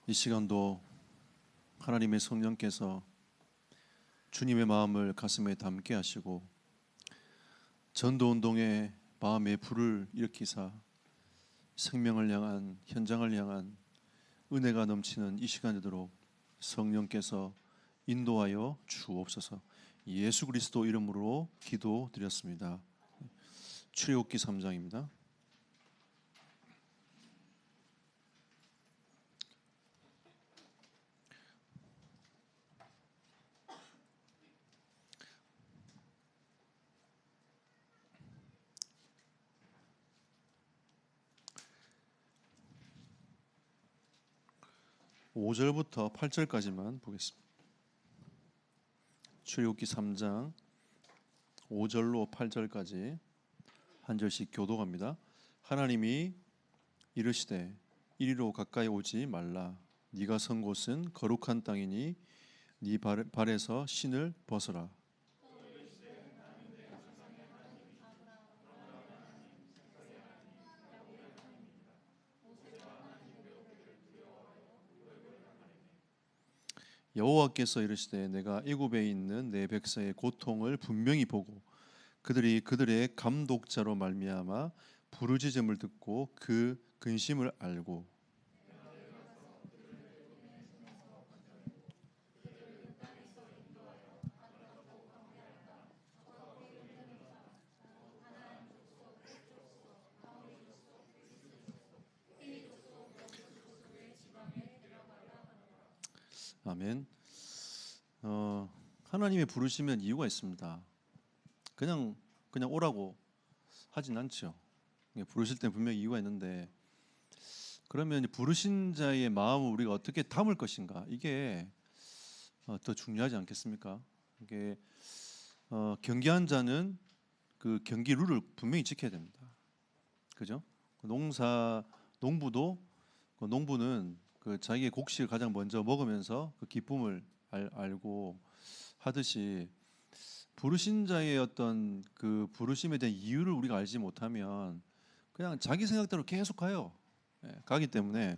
이 시간도 하나님의 성령께서 주님의 마음을 가슴에 담게 하시고 전도운동에 마음의 불을 일으키사 생명을 향한, 현장을 향한 은혜가 넘치는 이 시간 되도록 성령께서 인도하여 주옵소서. 예수 그리스도 이름으로 기도드렸습니다. 출애굽기 3장입니다. (5절부터) (8절까지만) 보겠습니다. 출애굽기 3장 5절로 8절까지 한 절씩 교독합니다. 하나님이 이르시되 이리로 가까이 오지 말라. 네가 선 곳은 거룩한 땅이니 네 발에서 신을 벗어라. 여호와께서 이르시되 내가 애굽에 있는 내 백성의 고통을 분명히 보고 그들이 그들의 감독자로 말미암아 부르짖음을 듣고 그 근심을 알고 아멘. 하나님의 부르시면 이유가 있습니다. 그냥 오라고 하진 않죠. 부르실 때 분명히 이유가 있는데, 그러면 부르신 자의 마음을 우리가 어떻게 담을 것인가, 이게 더 중요하지 않겠습니까? 이게 경기한 자는 그 경기 룰을 분명히 지켜야 됩니다. 그죠? 농부도 농부는 그 자기의 곡식을 가장 먼저 먹으면서 그 기쁨을 알고 하듯이, 부르신 자의 어떤 그 부르심에 대한 이유를 우리가 알지 못하면 그냥 자기 생각대로 계속 가요. 가기 때문에,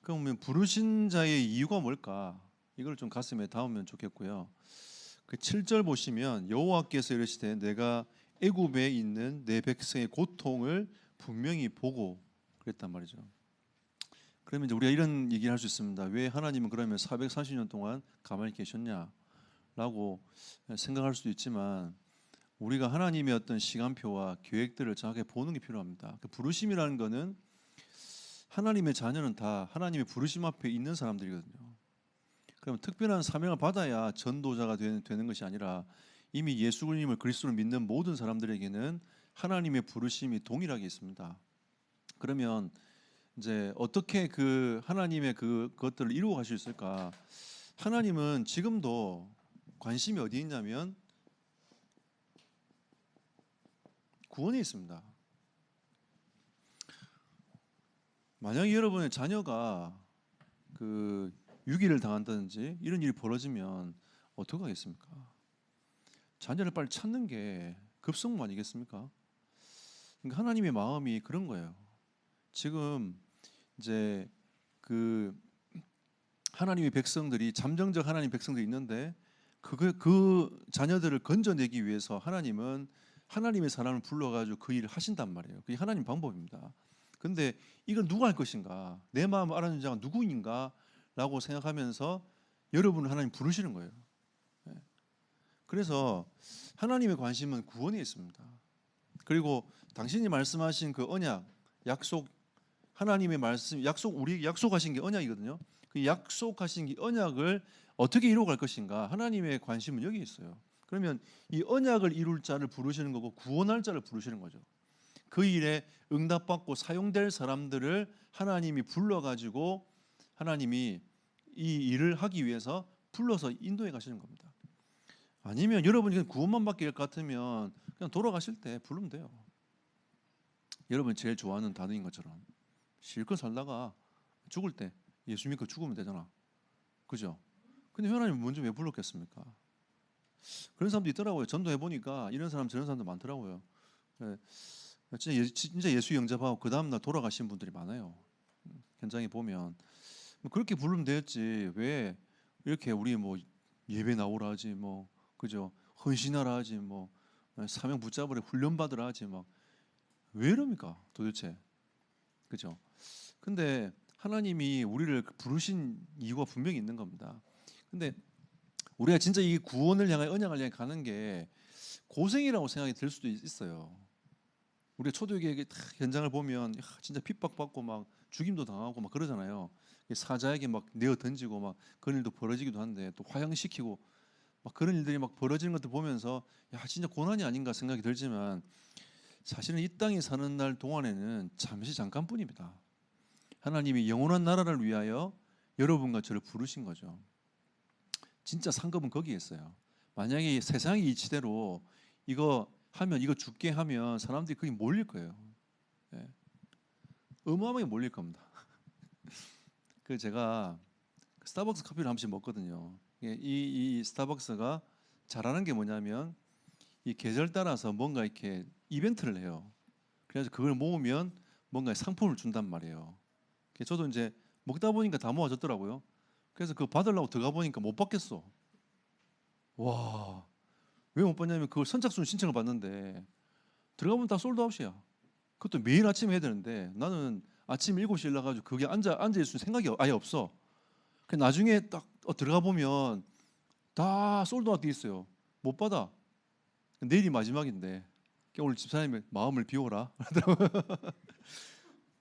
그러면 부르신 자의 이유가 뭘까? 이걸 좀 가슴에 담으면 좋겠고요. 그 7절 보시면 여호와께서 이르시되 내가 애굽에 있는 내 백성의 고통을 분명히 보고, 그랬단 말이죠. 그러면 이제 우리가 이런 얘기를 할 수 있습니다. 왜 하나님은 그러면 440년 동안 가만히 계셨냐라고 생각할 수도 있지만, 우리가 하나님의 어떤 시간표와 계획들을 정확하게 보는 게 필요합니다. 그 부르심이라는 거는, 하나님의 자녀는 다 하나님의 부르심 앞에 있는 사람들이거든요. 그럼 특별한 사명을 받아야 전도자가 되는 것이 아니라, 이미 예수 그리스도를 믿는 모든 사람들에게는 하나님의 부르심이 동일하게 있습니다. 그러면 이제 어떻게 그 하나님의 그것들을 이루어 가실 수 있을까? 하나님은 지금도 관심이 어디 있냐면 구원에 있습니다. 만약에 여러분의 자녀가 그 유기를 당한다든지 이런 일이 벌어지면 어떻게 하겠습니까? 자녀를 빨리 찾는 게 급선무 아니겠습니까? 그러니까 하나님의 마음이 그런 거예요. 지금 이제 그 하나님의 백성들이, 잠정적 하나님의 백성들이 있는데, 그 자녀들을 건져내기 위해서 하나님은 하나님의 사람을 불러가지고 그 일을 하신단 말이에요. 그게 하나님 방법입니다. 근데 이걸 누가 할 것인가, 내 마음을 알아주는 자가 누구인가 라고 생각하면서 여러분을 하나님 부르시는 거예요. 그래서 하나님의 관심은 구원에 있습니다. 그리고 당신이 말씀하신 그 언약, 약속, 하나님의 말씀, 우리 약속하신 게 언약이거든요. 그 약속하신 이 언약을 어떻게 이루어갈 것인가, 하나님의 관심은 여기 있어요. 그러면 이 언약을 이룰 자를 부르시는 거고, 구원할 자를 부르시는 거죠. 그 일에 응답받고 사용될 사람들을 하나님이 불러가지고, 하나님이 이 일을 하기 위해서 불러서 인도해 가시는 겁니다. 아니면 여러분이 그냥 구원만 받길 것 같으면 그냥 돌아가실 때 부르면 돼요. 여러분이 제일 좋아하는 단어인 것처럼 실컷 살다가 죽을 때 예수 믿고 죽으면 되잖아. 그죠? 근데 하나님 먼저 왜 불렀겠습니까? 그런 사람도 있더라고요. 전도해 보니까 이런 사람 저런 사람도 많더라고요. 진짜 예수 영접하고 그 다음 날 돌아가신 분들이 많아요. 현장에 보면 뭐 그렇게 부르면 되었지 왜 이렇게 우리 뭐 예배 나오라 하지 뭐 그죠 헌신하라 하지 뭐 사명 붙잡으라 훈련 받으라 하지 막 왜 이럽니까 도대체 그죠? 근데 하나님이 우리를 부르신 이유가 분명히 있는 겁니다. 근데 우리가 진짜 이 구원을 향해 언약을 향해 가는 게 고생이라고 생각이 들 수도 있어요. 우리가 초대교회 현장을 보면 진짜 핍박받고 막 죽임도 당하고 막 그러잖아요. 사자에게 막 내어 던지고 막 그런 일도 벌어지기도 한데 또 화형시키고 막 그런 일들이 막 벌어지는 것도 보면서 야 진짜 고난이 아닌가 생각이 들지만 사실은 이 땅에 사는 날 동안에는 잠시 잠깐뿐입니다. 하나님이 영원한 나라를 위하여 여러분과 저를 부르신 거죠. 진짜 상급은 거기에 있어요. 만약에 세상이 이치대로 이거 하면 이거 죽게 하면 사람들이 거기 몰릴 거예요. 예. 어마어마하게 몰릴 겁니다. 그 제가 스타벅스 커피를 한 번씩 먹거든요. 이 스타벅스가 잘하는 게 뭐냐면 이 계절 따라서 뭔가 이렇게 이벤트를 해요. 그래서 그걸 모으면 뭔가 상품을 준단 말이에요. 저도 이제 먹다 보니까 다 모아졌더라고요. 그래서 그거 받으려고 들어가 보니까 못 받겠어. 와, 왜 못 받냐면 그걸 선착순 신청을 받는데 들어가 보면 다 솔드아웃이야. 그것도 매일 아침에 해야 되는데 나는 아침 7시에 일어나가지고 그게 앉아 있을 생각이 아예 없어. 그 나중에 딱 들어가 보면 다 솔드아웃 돼 있어요. 못 받아. 내일이 마지막인데 오늘 집사님이 마음을 비워라.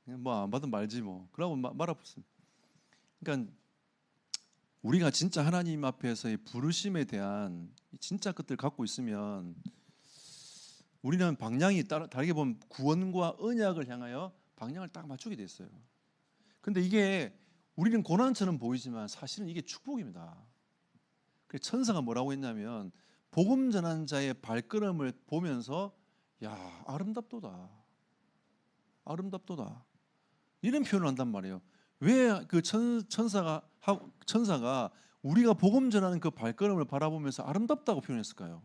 뭐 안 받으면 말지 뭐. 그러고 말아봤습니다. 그러니까 우리가 진짜 하나님 앞에서의 부르심에 대한 진짜 것들 갖고 있으면 우리는 방향이 다르게 보면 구원과 언약을 향하여 방향을 딱 맞추게 돼 있어요. 근데 이게 우리는 고난처럼 보이지만 사실은 이게 축복입니다. 그래서 천사가 뭐라고 했냐면 복음 전한 자의 발걸음을 보면서 야 아름답도다. 아름답도다. 이런 표현을 한단 말이에요. 왜 그 천사가 우리가 복음 전하는 그 발걸음을 바라보면서 아름답다고 표현했을까요?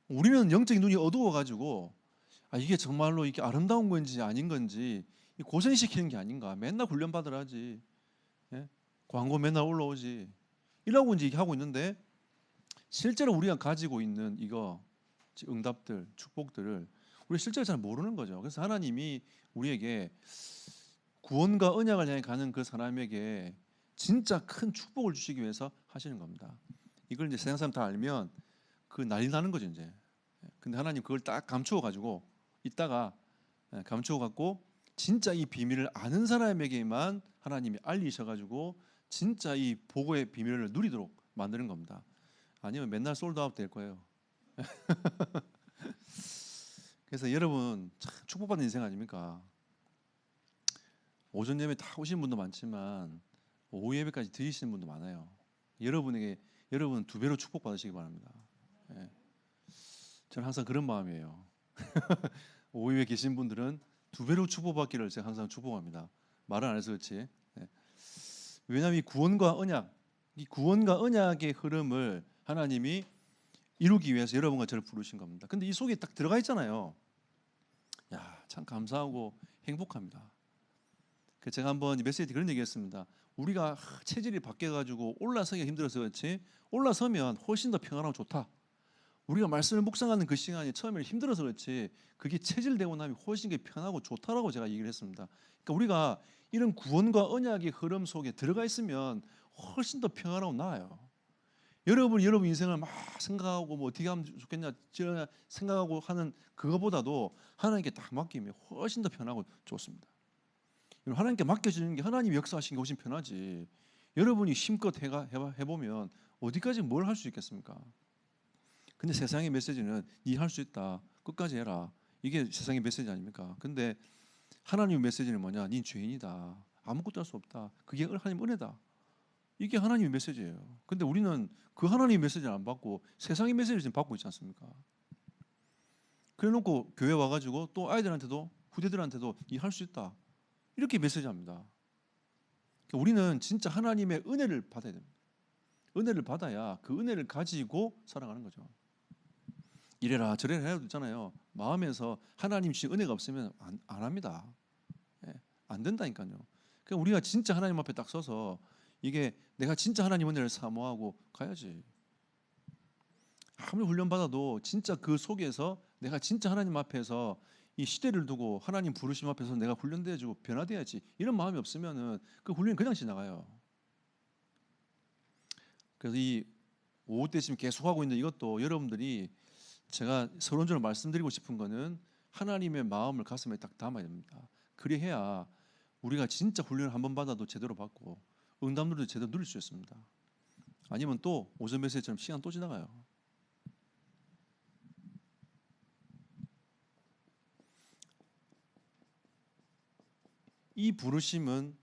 우리는 영적인 눈이 어두워가지고 이게 정말로 이게 아름다운 건지 아닌 건지 고생시키는 게 아닌가. 맨날 훈련 받으라지. 예? 광고 맨날 올라오지. 이라고 이제 하고 있는데 실제로 우리가 가지고 있는 이거 응답들, 축복들을 우리 실제로 잘 모르는 거죠. 그래서 하나님이 우리에게 구원과 언약을 향해 가는 그 사람에게 진짜 큰 축복을 주시기 위해서 하시는 겁니다. 이걸 이제 세상 사람 다 알면 그 난리 나는 거죠 이제. 근데 하나님 그걸 딱 감추어 가지고 이따가 감추어 갖고 진짜 이 비밀을 아는 사람에게만 하나님이 알리셔 가지고 진짜 이 복의 비밀을 누리도록 만드는 겁니다. 아니면 맨날 솔드아웃 될 거예요. 그래서 여러분 참 축복받는 인생 아닙니까? 오전 예배 다 오신 분도 많지만 오후 예배까지 드리시는 분도 많아요. 여러분 두 배로 축복받으시기 바랍니다. 예. 저는 항상 그런 마음이에요. 오후 예배 계신 분들은 두 배로 축복받기를 제가 항상 축복합니다. 말은 안 해서 그렇지. 예. 왜냐하면 이 구원과 언약의 흐름을 하나님이 이루기 위해서 여러분과 저를 부르신 겁니다. 근데 이 속에 딱 들어가 있잖아요. 야, 참 감사하고 행복합니다. 제가 한번 메시지 그런 얘기했습니다. 우리가 체질이 바뀌어가지고 올라서기가 힘들어서 그렇지 올라서면 훨씬 더 평안하고 좋다. 우리가 말씀을 묵상하는 그 시간이 처음에 힘들어서 그렇지 그게 체질되고 나면 훨씬 편하고 좋다라고 제가 얘기를 했습니다. 그러니까 우리가 이런 구원과 언약의 흐름 속에 들어가 있으면 훨씬 더 평안하고 나아요. 여러분 인생을 막 생각하고 뭐 어떻게 하면 좋겠냐 생각하고 하는 그거보다도 하나님께 딱 맡기면 훨씬 더 편하고 좋습니다. 하나님께 맡겨지는 게 하나님 역사하시는 게 훨씬 편하지. 여러분이 힘껏 해보면 어디까지 뭘 할 수 있겠습니까? 근데 세상의 메시지는 네 할 수 있다. 끝까지 해라. 이게 세상의 메시지 아닙니까? 근데 하나님의 메시지는 뭐냐? 네 죄인이다. 아무것도 할 수 없다. 그게 하나님 은혜다. 이게 하나님의 메시지예요. 근데 우리는 그 하나님의 메시지를 안 받고 세상의 메시지를 지금 받고 있지 않습니까? 그래 놓고 교회 와가지고 또 아이들한테도 후대들한테도 네 할 수 있다. 이렇게 메시지합니다. 우리는 진짜 하나님의 은혜를 받아야 됩니다. 은혜를 받아야 그 은혜를 가지고 살아가는 거죠. 이래라 저래라 해도 있잖아요. 마음에서 하나님 주신 은혜가 없으면 안 합니다. 예, 안 된다니까요. 그러니까 우리가 진짜 하나님 앞에 딱 서서 이게 내가 진짜 하나님 은혜를 사모하고 가야지. 아무리 훈련받아도 진짜 그 속에서 내가 진짜 하나님 앞에서 이 시대를 두고 하나님 부르심 앞에서 내가 훈련돼가지고 변화돼야지. 이런 마음이 없으면은 그 훈련이 그냥 지나가요. 그래서 이 오후 때쯤 계속하고 있는 이것도 여러분들이 제가 서론적으로 말씀드리고 싶은 거는 하나님의 마음을 가슴에 딱 담아야 됩니다. 그래야 우리가 진짜 훈련을 한번 받아도 제대로 받고 응답률도 제대로 누릴 수 있습니다. 아니면 또 오전 메시지처럼 시간 또 지나가요. 이 부르심은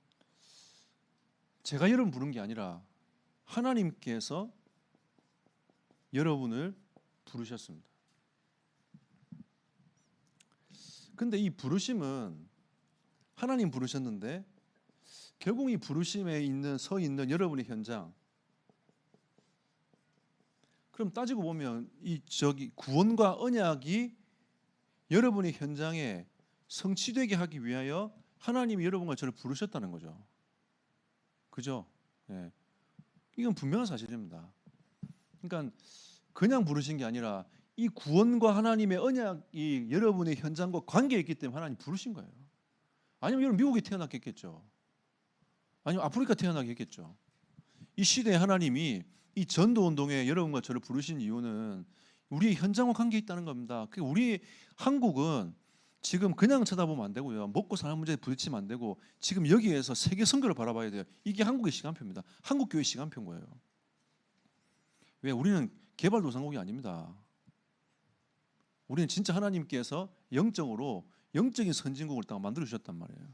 제가 여러분 부른 게 아니라 하나님께서 여러분을 부르셨습니다. 근데 이 부르심은 하나님 부르셨는데 결국 이 부르심에 서 있는 여러분의 현장, 그럼 따지고 보면 이 구원과 언약이 여러분의 현장에 성취되게 하기 위하여 하나님이 여러분과 저를 부르셨다는 거죠. 그죠? 예. 이건 분명한 사실입니다. 그러니까 그냥 부르신 게 아니라 이 구원과 하나님의 언약이 여러분의 현장과 관계에 있기 때문에 하나님 부르신 거예요. 아니면 여러분 미국에 태어났겠죠. 아니면 아프리카 태어나겠죠. 이 시대에 하나님이 이 전도 운동에 여러분과 저를 부르신 이유는 우리의 현장과 관계에 있다는 겁니다. 우리 한국은 지금 그냥 쳐다보면 안 되고요. 먹고 사는 문제에 부딪히면 안 되고 지금 여기에서 세계 선교를 바라봐야 돼요. 이게 한국의 시간표입니다. 한국 교회 시간표인 거예요. 왜? 우리는 개발도상국이 아닙니다. 우리는 진짜 하나님께서 영적으로 영적인 선진국을 딱 만들어 주셨단 말이에요.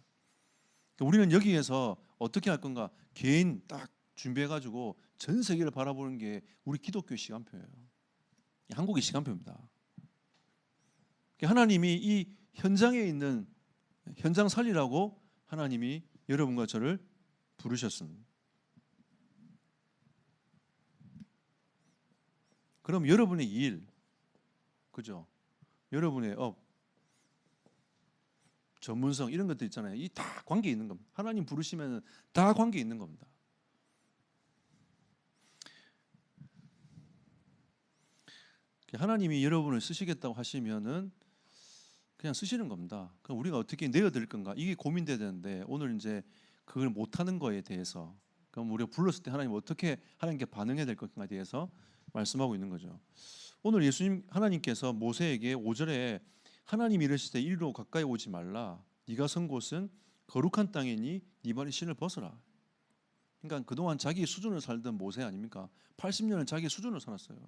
우리는 여기에서 어떻게 할 건가? 개인 딱 준비해가지고 전 세계를 바라보는 게 우리 기독교 시간표예요. 한국의 시간표입니다. 하나님이 이 현장에 있는 현장 살리라고 하나님이 여러분과 저를 부르셨습니다. 그럼 여러분의 일, 그죠? 여러분의 업, 전문성 이런 것들 있잖아요. 이 다 관계 있는 겁니다. 하나님 부르시면 다 관계 있는 겁니다. 하나님이 여러분을 쓰시겠다고 하시면은 그냥 쓰시는 겁니다. 그럼 우리가 어떻게 내어드릴 건가? 이게 고민돼야 되는데 오늘 이제 그걸 못하는 거에 대해서 그럼 우리가 불렀을 때 하나님 어떻게 하나님께 반응해야 될 것인가에 대해서 말씀하고 있는 거죠. 오늘 하나님께서 모세에게 5절에 하나님이 이르시되 이리로 가까이 오지 말라. 네가 선 곳은 거룩한 땅이니 네 발의 신을 벗어라. 그러니까 그동안 자기 수준을 살던 모세 아닙니까? 80년을 자기 수준을 살았어요.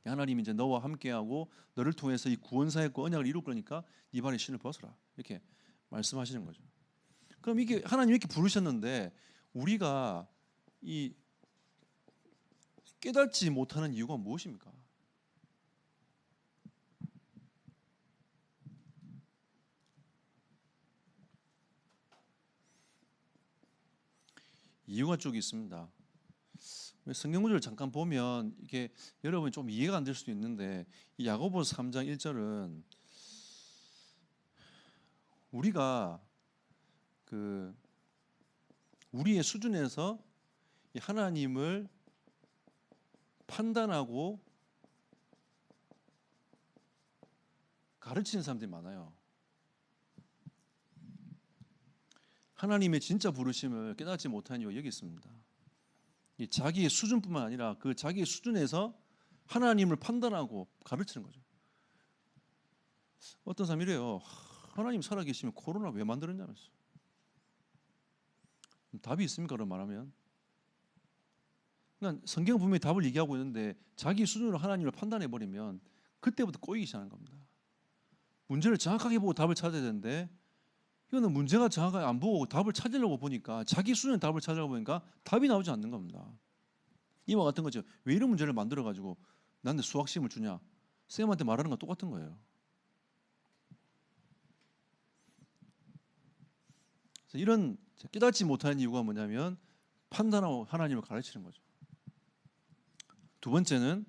하나님이 이제 너와 함께하고 너를 통해서 이 구원사역과 언약을 이룰 거니까 네 발의 신을 벗어라. 이렇게 말씀하시는 거죠. 그럼 이게 하나님이 이렇게 부르셨는데 우리가 이 깨닫지 못하는 이유가 무엇입니까? 이유가 쭉 있습니다. 성경 구절을 잠깐 보면 이게 여러분이 좀 이해가 안 될 수도 있는데 이 야고보서 3장 1절은 우리가 우리의 수준에서 이 하나님을 판단하고 가르치는 사람들이 많아요. 하나님의 진짜 부르심을 깨닫지 못하는 이유가 여기 있습니다. 이 자기의 수준뿐만 아니라 그 자기의 수준에서 하나님을 판단하고 가르치는 거죠. 어떤 사람이 이래요. 하나님 살아계시면 코로나 왜 만들었냐면서. 답이 있습니까? 그런 말하면. 그러니까 성경 분명히 답을 얘기하고 있는데 자기 수준으로 하나님을 판단해버리면 그때부터 꼬이기 시작하는 겁니다. 문제를 정확하게 보고 답을 찾아야 되는데 이거는 문제가 정확하게 안 보고 답을 찾으려고 보니까 자기 수준의 답을 찾으려고 보니까 답이 나오지 않는 겁니다. 이와 같은 거죠. 왜 이런 문제를 만들어가지고 나한테 수학 시험을 주냐. 쌤한테 말하는 건 똑같은 거예요. 그래서 이런 깨닫지 못하는 이유가 뭐냐면 판단하고 하나님을 가르치는 거죠. 두 번째는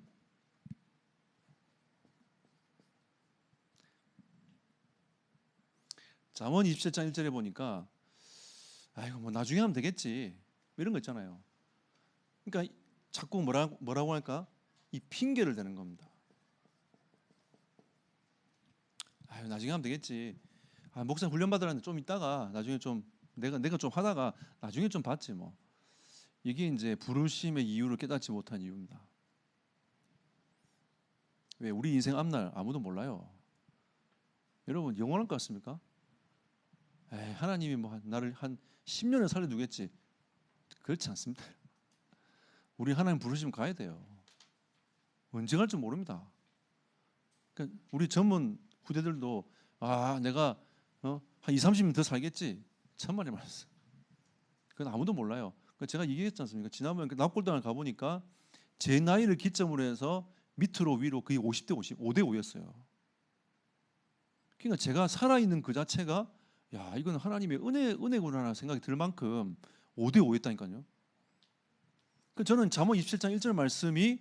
잠언 27장 1절에 보니까 아이고 뭐 나중에 하면 되겠지 이런 거 있잖아요. 그러니까 자꾸 뭐라고 할까? 이 핑계를 대는 겁니다. 아유 나중에 하면 되겠지. 아, 목사 훈련 받으라는데 좀 있다가 나중에 좀 내가 좀 하다가 나중에 좀 받지 뭐. 이게 이제 부르심의 이유를 깨닫지 못한 이유입니다. 왜 우리 인생 앞날 아무도 몰라요. 여러분 영원할 것 같습니까? 에이, 하나님이 뭐 나를 한 10년을 살려두겠지. 그렇지 않습니다. 우리 하나님 부르시면 가야 돼요. 언제 갈지 모릅니다. 그러니까 우리 전문 후대들도 아 내가 한 2, 30년 더 살겠지. 천만에 말했어요. 그건 아무도 몰라요. 제가 얘기했지 않습니까? 지난번에 납골당을 가보니까 제 나이를 기점으로 해서 밑으로 위로 거의 50대 50, 5대 5였어요. 그러니까 제가 살아있는 그 자체가 야 이건 하나님의 은혜구나 생각이 들 만큼 5대 5였다니까요. 저는 잠언 27장 1절 말씀이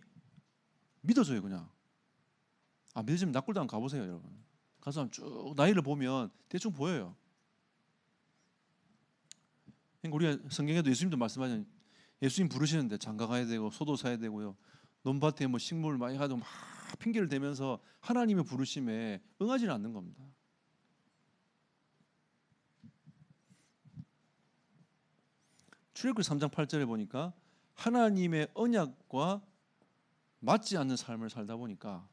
믿어져요. 그냥 안 믿으시면 납골당 가보세요. 여러분 가서 쭉 나이를 보면 대충 보여요. 그러니까 우리가 성경에도 예수님도 말씀하잖아요. 예수님 부르시는데 장가 가야 되고 소도 사야 되고요. 논밭에 뭐 식물 많이 가도 막 핑계를 대면서 하나님의 부르심에 응하지는 않는 겁니다. 출애굽기 3장 8절에 보니까 하나님의 언약과 맞지 않는 삶을 살다 보니까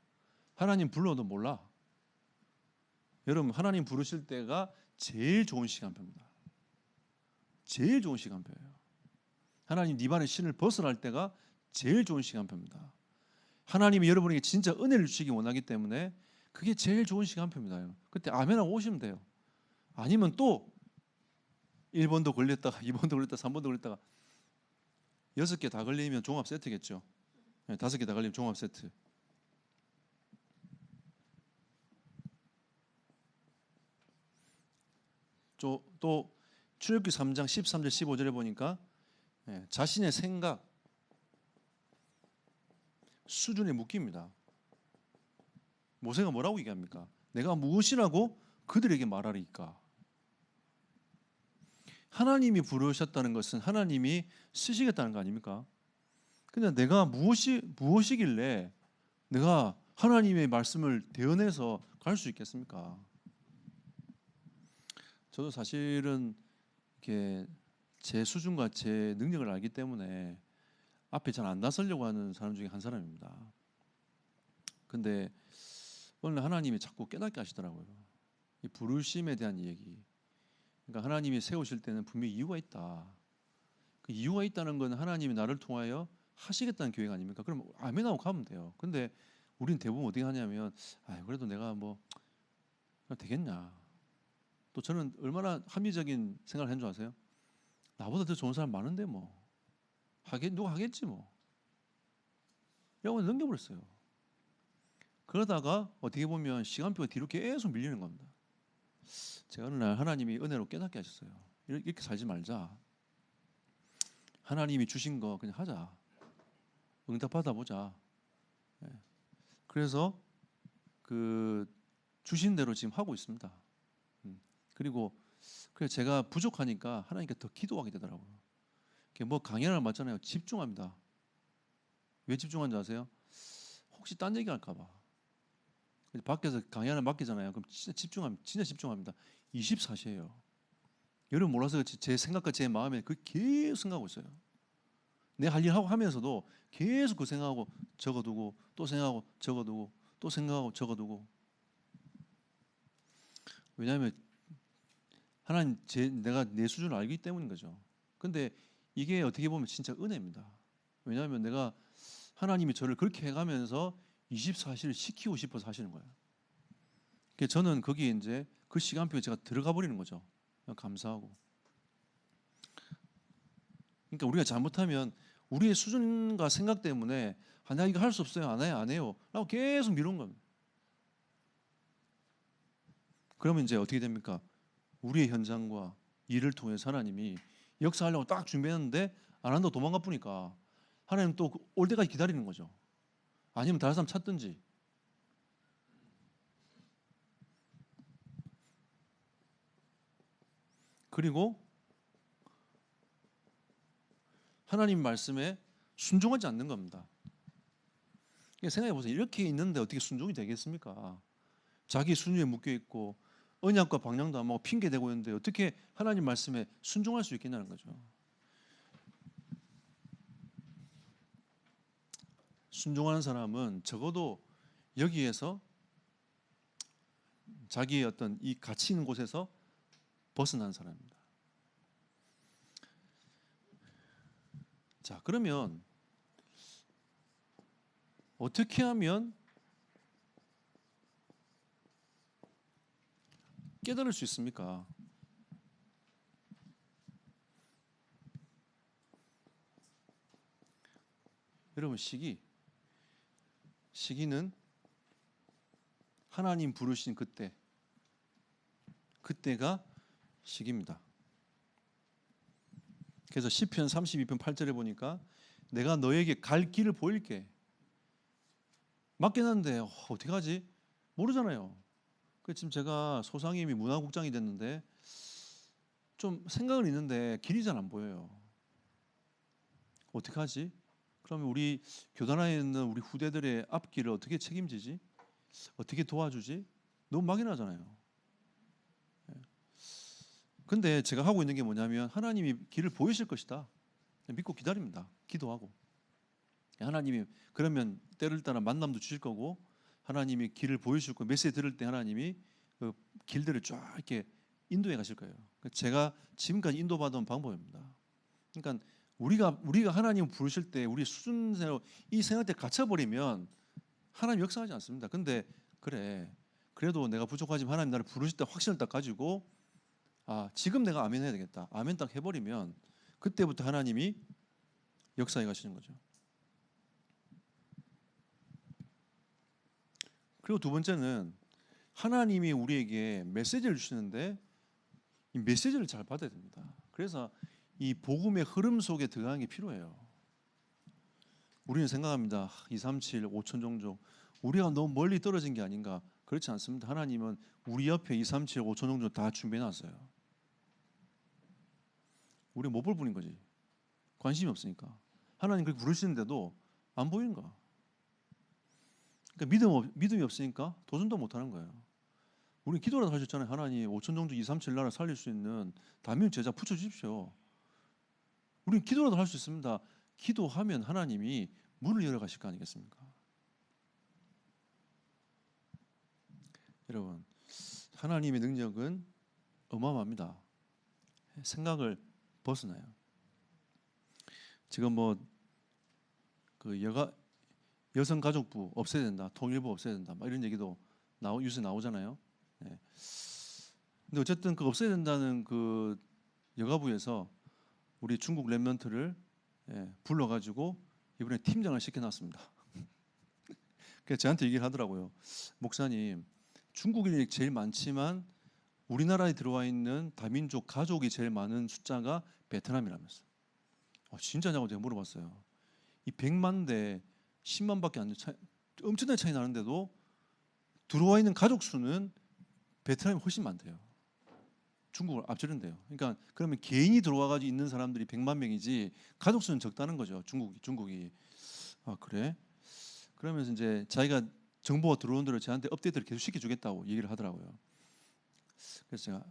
하나님 불러도 몰라. 여러분 하나님 부르실 때가 제일 좋은 시간표입니다. 제일 좋은 시간표예요. 하나님 네 발의 신을 벗어날 때가 제일 좋은 시간표입니다. 하나님이 여러분에게 진짜 은혜를 주시기 원하기 때문에 그게 제일 좋은 시간표입니다. 그때 아멘하고 오시면 돼요. 아니면 또 1번도 걸렸다가 2번도 걸렸다가 3번도 걸렸다가 6개 다 걸리면 종합 세트겠죠. 5개 다 걸리면 종합 세트. 또 출애굽기 3장 13절 15절에 보니까 자신의 생각 수준에 묶입니다. 모세가 뭐라고 얘기합니까? 내가 무엇이라고 그들에게 말하리까? 하나님이 부르셨다는 것은 하나님이 쓰시겠다는 거 아닙니까? 근데 내가 무엇이길래 내가 하나님의 말씀을 대언해서 갈 수 있겠습니까? 저도 사실은 이렇게 제 수준과 제 능력을 알기 때문에 앞에 잘 안 나서려고 하는 사람 중에 한 사람입니다. 근데 오늘 하나님이 자꾸 깨닫게 하시더라고요. 이 부르심에 대한 얘기. 그러니까 하나님이 세우실 때는 분명히 이유가 있다. 그 이유가 있다는 건 하나님이 나를 통하여 하시겠다는 계획 아닙니까? 그럼 아멘하고 가면 돼요. 근데 우린 대부분 어떻게 하냐면 그래도 내가 뭐 되겠냐. 또 저는 얼마나 합리적인 생각을 한 줄 아세요? 나보다 더 좋은 사람 많은데 뭐 누가 하겠지 뭐 이러고 넘겨버렸어요. 그러다가 어떻게 보면 시간표가 뒤로 계속 밀리는 겁니다. 제가 어느 날 하나님이 은혜로 깨닫게 하셨어요. 이렇게 살지 말자. 하나님이 주신 거 그냥 하자. 응답 받아보자. 그래서 그 주신 대로 지금 하고 있습니다. 그리고 제가 부족하니까 하나님께 더 기도하게 되더라고요. 뭐 강연을 맞잖아요. 집중합니다. 왜 집중하는지 아세요? 혹시 딴 얘기 할까 봐. 밖에서 강연을 맡기잖아요. 그럼 진짜 집중합니다. 24시예요. 여러분 몰라서 그렇지 제 생각과 제 마음에 그 계속 생각하고 있어요. 내 할 일 하고 하면서도 계속 그 생각하고 적어두고 또 생각하고 적어두고 또 생각하고 적어두고. 왜냐하면 하나님 내가 내 수준을 알기 때문인 거죠. 근데 이게 어떻게 보면 진짜 은혜입니다. 왜냐하면 내가 하나님이 저를 그렇게 해가면서 24시를 시키고 싶어서 하시는 거예요. 그래서 저는 거기에 이제 그 시간표에 제가 들어가 버리는 거죠. 감사하고. 그러니까 우리가 잘못하면 우리의 수준과 생각 때문에 나 이거 할 수 없어요. 안 해요. 라고 계속 미루는 겁니다. 그러면 이제 어떻게 됩니까? 우리의 현장과 일을 통해서 하나님이 역사하려고 딱 준비했는데 안 한다고 도망가 보니까 하나님 또 올 때까지 기다리는 거죠. 아니면 다른 사람 찾든지. 그리고 하나님 말씀에 순종하지 않는 겁니다. 생각해 보세요. 이렇게 있는데 어떻게 순종이 되겠습니까? 자기 순위에 묶여 있고 언약과 방향도 안 맞고 핑계 대고 있는데 어떻게 하나님 말씀에 순종할 수 있겠냐는 거죠. 순종하는 사람은 적어도 여기에서 자기의 어떤 이 가치 있는 곳에서 벗어난 사람입니다. 자, 그러면 어떻게 하면 깨달을 수 있습니까? 여러분, 시기는 하나님 부르신 그때가 시기입니다. 그래서 시편 32편 8절에 보니까 내가 너에게 갈 길을 보일게. 맞긴 한데 어떻게 하지? 모르잖아요. 지금 제가 소상임이 문화국장이 됐는데 좀 생각은 있는데 길이 잘 안 보여요. 어떻게 하지? 그러면 우리 교단에 있는 우리 후대들의 앞길을 어떻게 책임지지? 어떻게 도와주지? 너무 막연하잖아요. 근데 제가 하고 있는 게 뭐냐면 하나님이 길을 보이실 것이다. 믿고 기다립니다. 기도하고. 하나님이 그러면 때를 따라 만남도 주실 거고 하나님이 길을 보여주실 거고 메시지 들을 때 하나님이 그 길들을 쫙 이렇게 인도해 가실 거예요. 제가 지금까지 인도받은 방법입니다. 그러니까 우리가 하나님 부르실 때 우리 수준대로 이 생각대 갇혀버리면 하나님 역사하지 않습니다. 근데 그래도 내가 부족하지만 하나님 나를 부르실 때 확신을 딱 가지고 지금 내가 아멘 해야 되겠다. 아멘 딱 해버리면 그때부터 하나님이 역사해 가시는 거죠. 그리고 두 번째는 하나님이 우리에게 메시지를 주시는데 이 메시지를 잘 받아야 됩니다. 그래서 이 복음의 흐름 속에 들어가는 게 필요해요. 우리는 생각합니다. 237, 5천 종족 우리가 너무 멀리 떨어진 게 아닌가. 그렇지 않습니다. 하나님은 우리 옆에 237, 5천 종족 다 준비해놨어요. 우리 못 볼 뿐인 거지. 관심이 없으니까. 하나님 그렇게 부르시는데도 안 보이는 거야. 그러니까 믿음이 없으니까 도전도 못하는 거예요. 우리 기도라도 하셨잖아요. 하나님 5천 종족 237 나라 살릴 수 있는 다민 제자 붙여주십시오. 우리는 기도라도 할 수 있습니다. 기도하면 하나님이 문을 열어가실 거 아니겠습니까? 여러분, 하나님의 능력은 어마어마합니다. 생각을 벗어나요. 지금 그 여성가족부 없애야 된다, 통일부 없애야 된다, 막 이런 얘기도 뉴스에 나오잖아요. 네. 근데 어쨌든 그 없애야 된다는 그 여가부에서 우리 중국 랩런트를 불러가지고 이번에 팀장을 시켜놨습니다. 그래서 저한테 얘기를 하더라고요. 목사님, 중국인이 제일 많지만 우리나라에 들어와 있는 다민족 가족이 제일 많은 숫자가 베트남이라면서. 진짜냐고 제가 물어봤어요. 이 100만 대 10만밖에 안 차이, 엄청나게 차이 나는데도 들어와 있는 가족 수는 베트남이 훨씬 많대요. 중국을 앞지른대요. 그러니까 그러면 개인이 들어와가지고 있는 사람들이 100만 명이지 가족 수는 적다는 거죠. 중국이. 그래? 그러면서 이제 자기가 정보가 들어온 대로 저한테 업데이트를 계속 시켜주겠다고 얘기를 하더라고요. 그래서 제가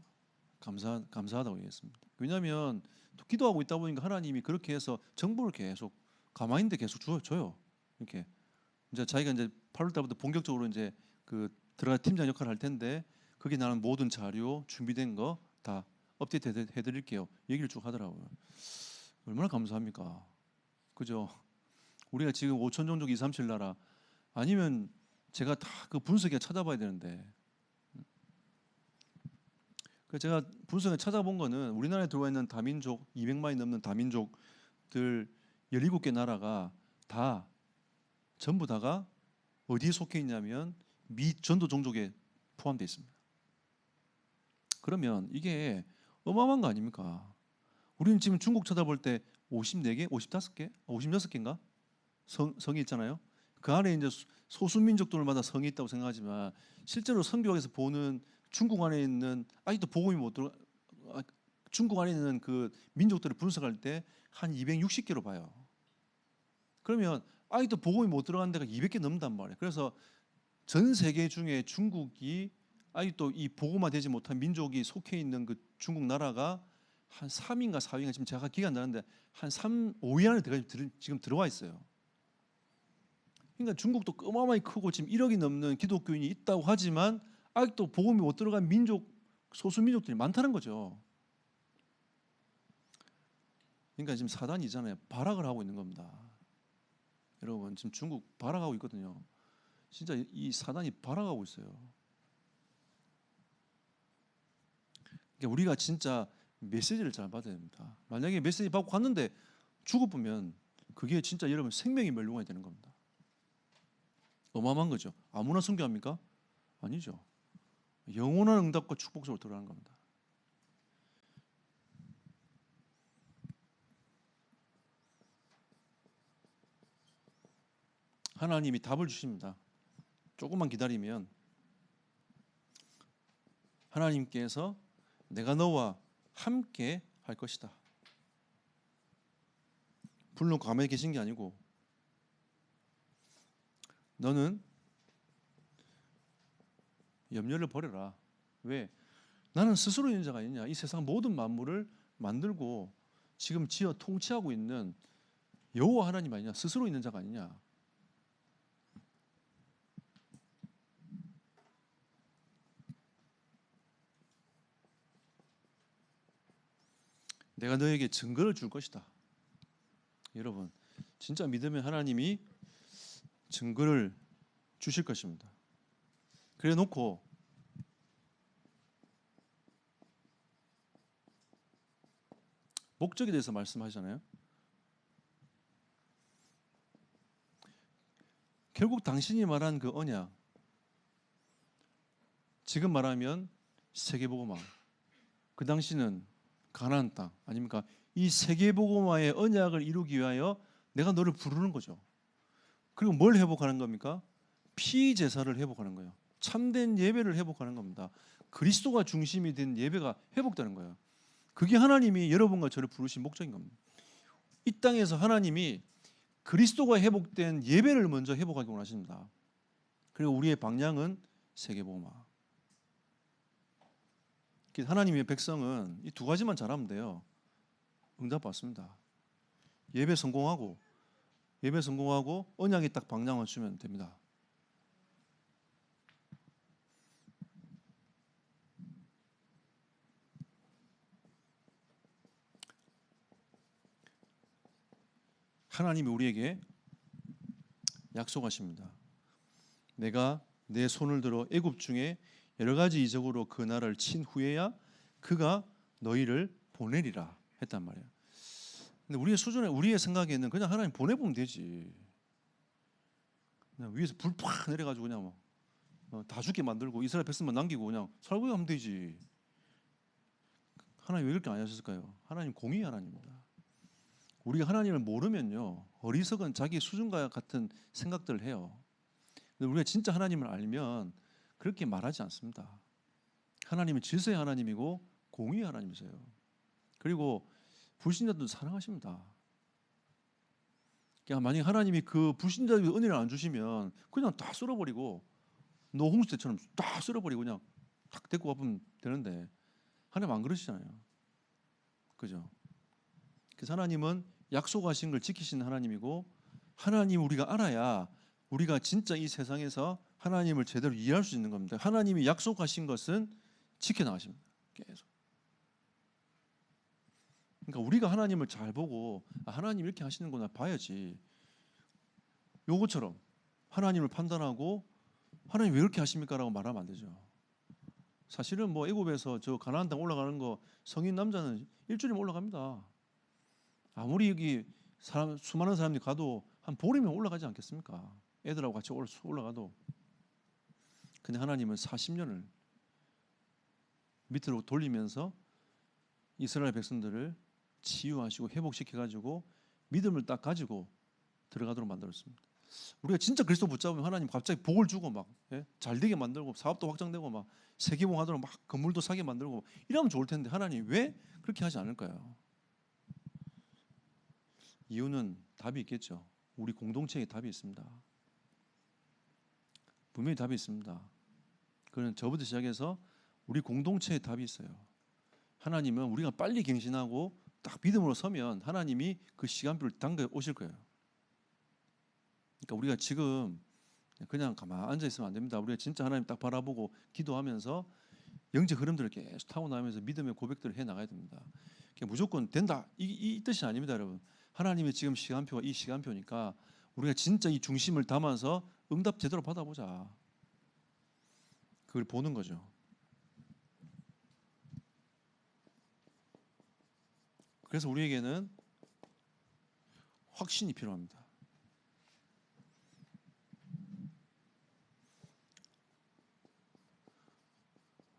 감사하다고 얘기했습니다. 왜냐하면 기도하고 있다 보니까 하나님이 그렇게 해서 정보를 계속 가만히 있는데 계속 줘요. 이렇게 이제 자기가 이제 8월 달부터 본격적으로 이제 그 들어가 팀장 역할을 할 텐데 거기 나는 모든 자료 준비된 거 다 업데이트 해드릴게요. 얘기를 쭉 하더라고요. 얼마나 감사합니까? 그죠? 우리가 지금 5천 종족 237 나라 아니면 제가 다 그 분석에 찾아봐야 되는데 그 제가 분석에 찾아본 거는 우리나라에 들어와 있는 다민족 200만이 넘는 다민족들 17개 나라가 전부 다가 어디에 속해 있냐면 미 전도 종족에 포함되어 있습니다. 그러면 이게 어마어마한 거 아닙니까? 우리는 지금 중국 쳐다볼 때 54개, 55개, 56개인가 성이 있잖아요. 그 안에 이제 소수민족들마다 성이 있다고 생각하지만 실제로 성경에서 보는 중국 안에 있는 아직도 복음이 못 들어 중국 안에 있는 그 민족들을 분석할 때 한 260개로 봐요. 그러면 아직도 복음이 못 들어간 데가 200개 넘는단 말이에요. 그래서 전 세계 중에 중국이 아직도 이 복음화되지 못한 민족이 속해 있는 그 중국 나라가 한 3위인가 4위인가 지금 제가 기억이 안 나는데 한 3, 5위 안에 지금 들어와 있어요. 그러니까 중국도 어마어마하게 크고 지금 1억이 넘는 기독교인이 있다고 하지만 아직도 복음이 못 들어간 소수 민족들이 많다는 거죠. 그러니까 지금 사단이 있잖아요. 발악을 하고 있는 겁니다. 여러분 지금 중국 발악하고 있거든요. 진짜 이 사단이 발악하고 있어요. 그러니까 우리가 진짜 메시지를 잘 받아야 됩니다. 만약에 메시지 받고 갔는데 죽어보면 그게 진짜 여러분 생명이 멸망이 되는 겁니다. 어마어마한 거죠. 아무나 순교합니까? 아니죠. 영원한 응답과 축복 속으로 들어가는 겁니다. 하나님이 답을 주십니다. 조금만 기다리면 하나님께서 내가 너와 함께 할 것이다. 불론 가만히 계신 게 아니고 너는 염려를 버려라. 왜? 나는 스스로 있는 자가 아니냐. 이 세상 모든 만물을 만들고 지금 지어 통치하고 있는 여호와 하나님 아니냐. 스스로 있는 자가 아니냐. 내가 너에게 증거를 줄 것이다. 여러분 진짜 믿으면 하나님이 증거를 주실 것입니다. 그래 놓고 목적에 대해서 말씀하시잖아요. 결국 당신이 말한 그 언약, 지금 말하면 세계복음화, 그 당시는 가나안 땅 아닙니까? 이 세계복음화의 언약을 이루기 위하여 내가 너를 부르는 거죠. 그리고 뭘 회복하는 겁니까? 피제사를 회복하는 거예요. 참된 예배를 회복하는 겁니다. 그리스도가 중심이 된 예배가 회복되는 거예요. 그게 하나님이 여러분과 저를 부르신 목적인 겁니다. 이 땅에서 하나님이 그리스도가 회복된 예배를 먼저 회복하기 원하십니다. 그리고 우리의 방향은 세계복음화. 하나님의 백성은 이 두 가지만 잘하면 돼요. 응답 받습니다. 예배 성공하고 언약이 딱 방향을 주면 됩니다. 하나님이 우리에게 약속하십니다. 내가 내 손을 들어 애굽 중에 여러 가지 이적으로 그 나라를 친 후에야 그가 너희를 보내리라 했단 말이에요. 근데 우리의 수준에 우리의 생각에는 그냥 하나님 보내보면 되지. 그냥 위에서 불 팍 내려가지고 그냥 다 죽게 만들고 이스라엘 백성만 남기고 그냥 살고 하면 되지. 하나님 왜 그렇게 안 하셨을까요? 하나님 공의의 하나님입니다. 우리가 하나님을 모르면요 어리석은 자기 수준과 같은 생각들을 해요. 근데 우리가 진짜 하나님을 알면 그렇게 말하지 않습니다. 하나님은 질서의 하나님이고 공의의 하나님이세요. 그리고 불신자들도 사랑하십니다. 그러니까 만약 하나님이 그 불신자들에게 은혜를 안 주시면 그냥 다 쓸어버리고 노홍수 때처럼 다 쓸어버리고 그냥 탁 데리고 가면 되는데 하나님 안 그러시잖아요. 그죠? 그래서 하나님은 약속하신 걸 지키시는 하나님이고 하나님 우리가 알아야 우리가 진짜 이 세상에서 하나님을 제대로 이해할 수 있는 겁니다. 하나님이 약속하신 것은 지켜나가십니다. 계속. 그러니까 우리가 하나님을 잘 보고 하나님 이렇게 하시는구나 봐야지. 요것처럼 하나님을 판단하고 하나님 왜 이렇게 하십니까? 라고 말하면 안 되죠. 사실은 뭐 애굽에서 저 가나안 땅 올라가는 거 성인 남자는 일주일이면 올라갑니다. 아무리 여기 수많은 사람들이 가도 한 보름이면 올라가지 않겠습니까? 애들하고 같이 올라가도. 근데 하나님은 40년을 밑으로 돌리면서 이스라엘 백성들을 치유하시고 회복시켜가지고 믿음을 딱 가지고 들어가도록 만들었습니다. 우리가 진짜 그리스도 붙잡으면 하나님 갑자기 복을 주고 막 잘 되게 만들고 사업도 확장되고 막 세계봉하도록 막 건물도 사게 만들고 이러면 좋을 텐데 하나님 왜 그렇게 하지 않을까요? 이유는 답이 있겠죠. 우리 공동체에 답이 있습니다. 분명히 답이 있습니다. 그는 저부터 시작해서 우리 공동체에 답이 있어요. 하나님은 우리가 빨리 갱신하고 딱 믿음으로 서면 하나님이 그 시간표를 당겨 오실 거예요. 그러니까 우리가 지금 그냥 가만 앉아 있으면 안 됩니다. 우리가 진짜 하나님 딱 바라보고 기도하면서 영적 흐름들을 계속 타고나면서 믿음의 고백들을 해 나가야 됩니다. 무조건 된다 이 뜻이 아닙니다, 여러분. 하나님의 지금 시간표가 이 시간표니까 우리가 진짜 이 중심을 담아서 응답 제대로 받아보자. 그걸 보는 거죠. 그래서 우리에게는 확신이 필요합니다.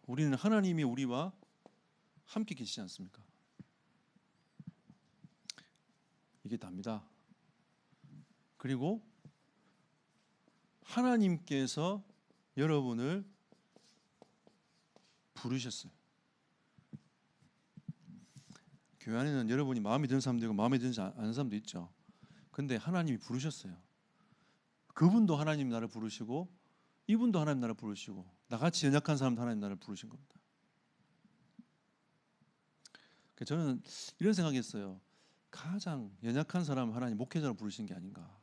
우리는 하나님이 우리와 함께 계시지 않습니까? 이게 답니다. 그리고 하나님께서 여러분을 부르셨어요. 교회 안에는 여러분이 마음에 드는 사람도 있고 마음에 들지 않는 사람도 있죠. 근데 하나님이 부르셨어요. 그분도 하나님 나를 부르시고 이분도 하나님 나를 부르시고 나같이 연약한 사람도 하나님 나를 부르신 겁니다. 저는 이런 생각했어요. 가장 연약한 사람 하나님 목회자로 부르신 게 아닌가.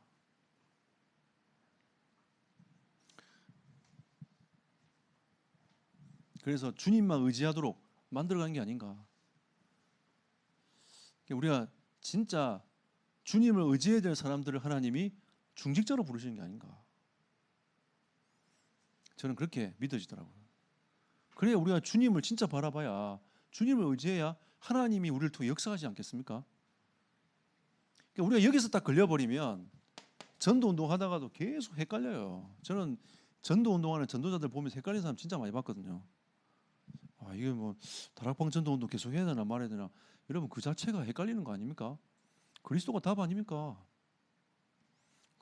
그래서 주님만 의지하도록 만들어간 게 아닌가. 우리가 진짜 주님을 의지해야 될 사람들을 하나님이 중직자로 부르시는 게 아닌가. 저는 그렇게 믿어지더라고요. 그래야 우리가 주님을 진짜 바라봐야 주님을 의지해야 하나님이 우리를 통해 역사하지 않겠습니까? 우리가 여기서 딱 걸려버리면 전도운동 하다가도 계속 헷갈려요. 저는 전도운동하는 전도자들 보면서 헷갈리는 사람 진짜 많이 봤거든요. 이게 뭐 다락방 전도운동 계속 해야 되나 말해야 되나. 여러분 그 자체가 헷갈리는 거 아닙니까? 그리스도가 답 아닙니까?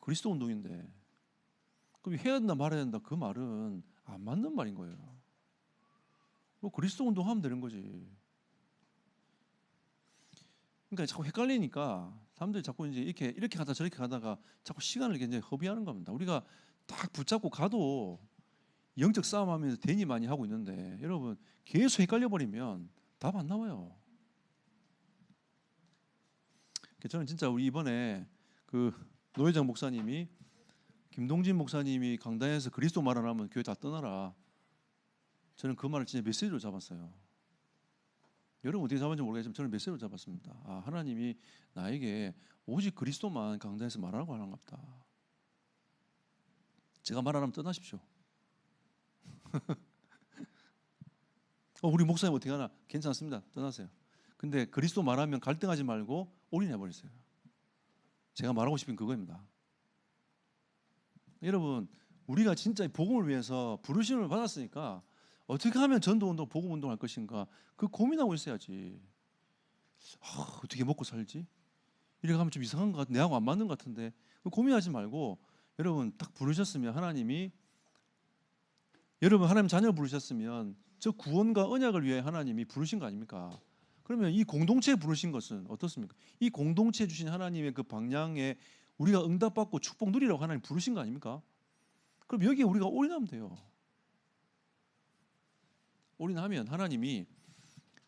그리스도 운동인데 그럼 해야 된다 말해야 된다 그 말은 안 맞는 말인 거예요. 뭐 그리스도 운동하면 되는 거지. 그러니까 자꾸 헷갈리니까 사람들이 자꾸 이제 이렇게 가다 저렇게 가다가 자꾸 시간을 굉장히 허비하는 겁니다. 우리가 딱 붙잡고 가도 영적 싸움하면서 괜히 많이 하고 있는데 여러분 계속 헷갈려 버리면 답 안 나와요. 저는 진짜 우리 이번에 그 노회장 목사님이 김동진 목사님이 강단에서 그리스도 말 안 하면 교회 다 떠나라. 저는 그 말을 진짜 메시지로 잡았어요. 여러분 어떻게 잡았는지 모르겠지만 저는 메시지로 잡았습니다. 하나님이 나에게 오직 그리스도만 강단에서 말하라고 하는가 보다. 제가 말 안 하면 떠나십시오. 우리 목사님 어떻게 하나? 괜찮습니다. 떠나세요. 근데 그리스도 말하면 갈등하지 말고 올인해버리세요. 제가 말하고 싶은 그거입니다. 여러분 우리가 진짜 복음을 위해서 부르심을 받았으니까 어떻게 하면 전도운동, 복음운동 할 것인가 그 고민하고 있어야지. 어떻게 먹고 살지? 이렇게 하면 좀 이상한 것 같아. 내하고 안 맞는 것 같은데 고민하지 말고 여러분 딱 부르셨으면 하나님이 여러분 하나님 자녀 부르셨으면 저 구원과 언약을 위해 하나님이 부르신 거 아닙니까? 그러면 이 공동체에 부르신 것은 어떻습니까? 이 공동체에 주신 하나님의 그 방향에 우리가 응답받고 축복 누리라고 하나님 부르신 거 아닙니까? 그럼 여기에 우리가 올인하면 돼요. 올인하면 하나님이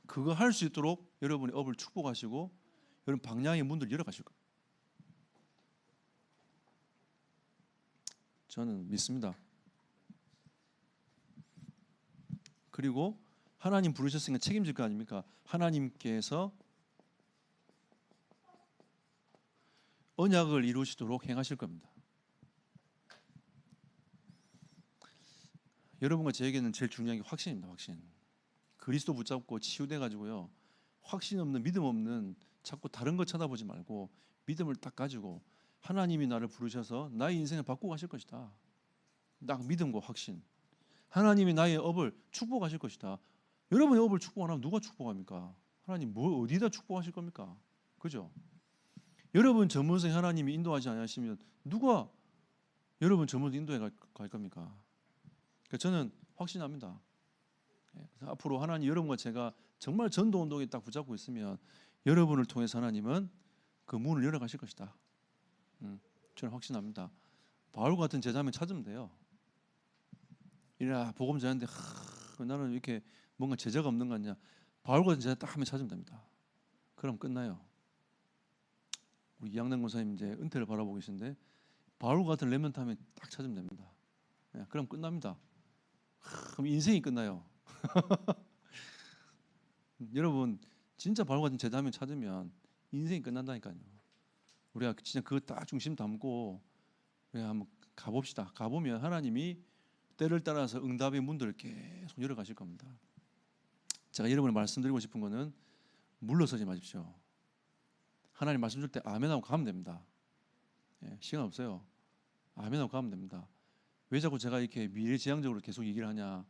그거 할 수 있도록 여러분의 업을 축복하시고 여러분 방향의 문들을 열어가실 거예요. 저는 믿습니다. 그리고 하나님 부르셨으니까 책임질 거 아닙니까? 하나님께서 언약을 이루시도록 행하실 겁니다. 여러분과 저에게는 제일 중요한 게 확신입니다. 확신. 그리스도 붙잡고 치유돼 가지고요. 확신 없는 믿음 없는 자꾸 다른 거 쳐다보지 말고 믿음을 딱 가지고 하나님이 나를 부르셔서 나의 인생을 바꾸고 가실 것이다. 딱 믿음과 확신. 하나님이 나의 업을 축복하실 것이다. 여러분의 업을 축복 안 하면 누가 축복합니까? 하나님 뭐 어디다 축복하실 겁니까? 그죠? 여러분 전문성 하나님이 인도하지 않으시면 누가 여러분 전부 인도에 갈 겁니까? 그러니까 저는 확신합니다. 그래서 앞으로 하나님 여러분과 제가 정말 전도 운동에 딱 붙잡고 있으면 여러분을 통해서 하나님은 그 문을 열어 가실 것이다. 저는 확신합니다. 바울 같은 제자면 찾으면 돼요. 이라 복음 전하는데 나는 이렇게 뭔가 제자가 없는 거 아니냐? 바울 같은 제자 딱 하면 찾으면 됩니다. 그럼 끝나요. 우리 이양남 권사님 이제 은퇴를 바라보고 계신데 바울 같은 렘넌트 하면 딱 찾으면 됩니다. 그럼 끝납니다. 그럼 인생이 끝나요. 여러분 진짜 바울 같은 제자 하면 찾으면 인생이 끝난다니까요. 우리가 진짜 그거 딱 중심 담고 우리가 한번 가봅시다. 가보면 하나님이 때를 따라서 응답의 문들을 계속 열어가실 겁니다. 제가 여러분에 말씀드리고 싶은 거는 물러서지 마십시오. 하나님 말씀 줄 때 아멘하고 가면 됩니다. 시간 없어요. 아멘하고 가면 됩니다. 왜 자꾸 제가 이렇게 미래지향적으로 계속 얘기를 하냐?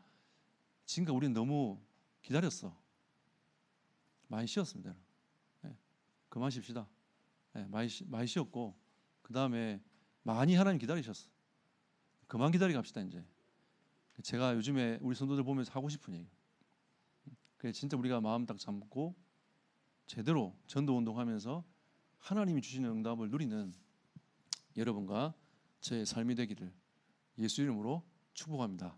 지금까지 우리는 너무 기다렸어. 많이 쉬었습니다. 그만 쉽시다. 많이 쉬었고 그 다음에 많이 하나님 기다리셨어. 그만 기다리게 합시다 이제. 제가 요즘에 우리 성도들 보면서 하고 싶은 얘기. 그래서 진짜 우리가 마음 딱 잡고 제대로 전도 운동하면서 하나님이 주시는 응답을 누리는 여러분과 제 삶이 되기를 예수 이름으로 축복합니다.